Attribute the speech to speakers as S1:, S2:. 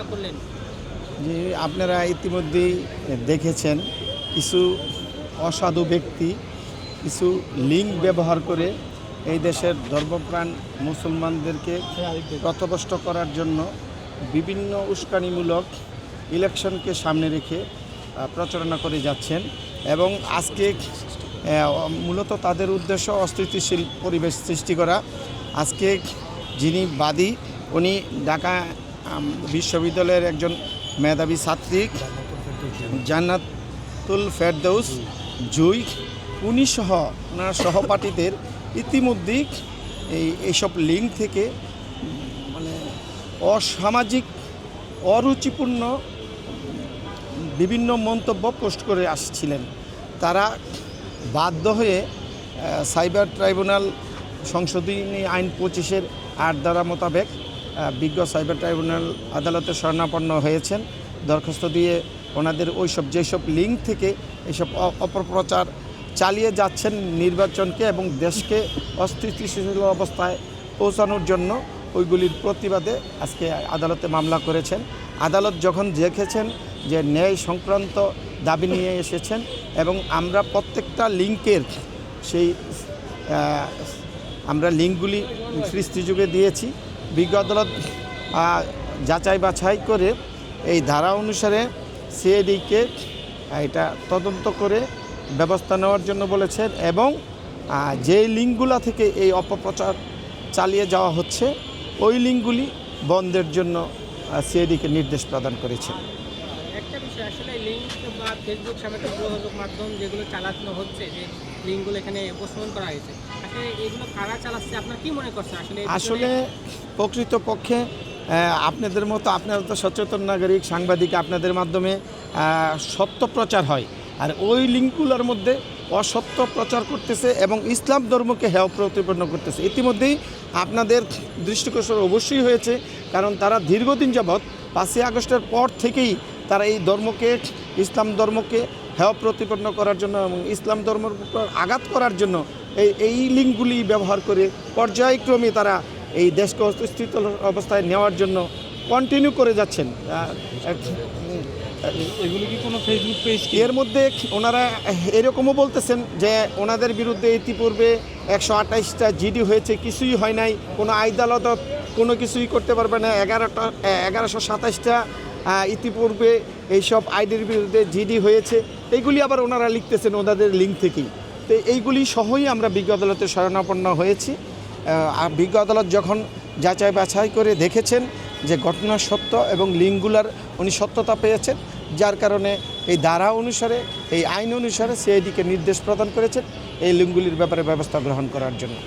S1: মামলা করলেন?
S2: যে আপনারা ইতিমধ্যেই দেখেছেন কিছু অসাধু ব্যক্তি কিছু লিঙ্ক ব্যবহার করে এই দেশের ধর্মপ্রাণ মুসলমানদেরকে পথভ্রষ্ট করার জন্য বিভিন্ন উস্কানিমূলক ইলেকশনকে সামনে রেখে প্রচারণা করে যাচ্ছেন এবং আজকে মূলত তাদের উদ্দেশ্য অস্থিতিশীল পরিবেশ সৃষ্টি করা। আজকে যিনি বাদী উনি ঢাকা বিশ্ববিদ্যালয়ের একজন মেধাবী ছাত্রী জান্নাতুল ফেরদৌস জুই, উনি সহ ওনার সহপাঠীদের ইতিমধ্যেই এইসব লিঙ্ক থেকে মানে অসামাজিক অরুচিপূর্ণ বিভিন্ন মন্তব্য পোস্ট করে আসছিলেন। তারা বাধ্য হয়ে সাইবার ট্রাইব্যুনাল সংশোধনী আইন 25-এর 8 ধারা মোতাবেক বিজ্ঞ সাইবার ট্রাইব্যুনাল আদালতে শরণাপন্ন হয়েছেন। দরখাস্ত দিয়ে ওনাদের ওইসব যেসব লিঙ্ক থেকে এইসব অপপ্রচার চালিয়ে যাচ্ছেন নির্বাচনকে এবং দেশকে অস্থিতিশীল অবস্থায় পৌঁছানোর জন্য ওইগুলির প্রতিবাদে আজকে আদালতে মামলা করেছেন। আদালত যখন দেখেছেন যে ন্যায় সংক্রান্ত দাবি নিয়ে এসেছেন এবং আমরা প্রত্যেকটা লিঙ্কের সেই আমরা লিঙ্কগুলি ফ্রিস্তিযোগে দিয়েছি। বিজ্ঞ আদালত যাচাই বাছাই করে এই ধারা অনুসারে সিআইডিকে এটা তদন্ত করে ব্যবস্থা নেওয়ার জন্য বলেছেন এবং যে লিঙ্কগুলো থেকে এই অপপ্রচার চালিয়ে যাওয়া হচ্ছে ওই লিঙ্কগুলি বন্ধের জন্য সিআইডিকে নির্দেশ প্রদান করেছেন।
S1: একটা বিষয় আসলে লিঙ্ক বা ফেসবুক সামাজিক যোগাযোগ মাধ্যম যেগুলো চালানো হচ্ছে, যে লিঙ্কগুলো এখানে উপস্থাপন করা হয়েছে, আসলে এগুলো কারা চালাচ্ছে আপনার কি মনে করছেন? আসলে
S2: প্রকৃতপক্ষে আপনাদের মতো, আপনারা তো সচেতন নাগরিক সাংবাদিক, আপনাদের মাধ্যমে সত্য প্রচার হয়, আর ওই লিঙ্কগুলোর মধ্যে অসত্য প্রচার করতেছে এবং ইসলাম ধর্মকে হেয় প্রতিপন্ন করতেছে। ইতিমধ্যেই আপনাদের দৃষ্টিগোচর অবশ্যই হয়েছে, কারণ তারা দীর্ঘদিন যাবৎ 5ই আগস্টের পর থেকেই তারা এই ধর্মকে, ইসলাম ধর্মকে হেয় প্রতিপন্ন করার জন্য এবং ইসলাম ধর্মের উপর আঘাত করার জন্য এই লিঙ্কগুলি ব্যবহার করে পর্যায়ক্রমে তারা এই দেশকে অস্থিতিশীল অবস্থায় নেওয়ার জন্য কন্টিনিউ করে যাচ্ছেন।
S3: এগুলো কি কোনো ফেসবুক পেজ?
S2: এর মধ্যে ওনারা এরকমও বলতেছেন যে ওনাদের বিরুদ্ধে ইতিপূর্বে 128টা জিডি হয়েছে, কিছুই হয় নাই, কোনো আদালত কোনো কিছুই করতে পারবে না। 1127টা ইতিপূর্বে এইসব আইডির বিরুদ্ধে জিডি হয়েছে, এইগুলি আবার ওনারা লিখতেছেন ওনাদের লিঙ্ক থেকেই। তো এইগুলি সহই আমরা বিজ্ঞ আদালতে শরণাপন্ন হয়েছি। বিজ্ঞ আদালত যখন যাচাই বাছাই করে দেখেছেন যে ঘটনা সত্য এবং লিঙ্কগুলার উনি সত্যতা পেয়েছেন, যার কারণে এই ধারা অনুসারে, এই আইন অনুসারে সিআইডিকে নির্দেশ প্রদান করেছেন এই লিঙ্কগুলির ব্যাপারে ব্যবস্থা গ্রহণ করার জন্য।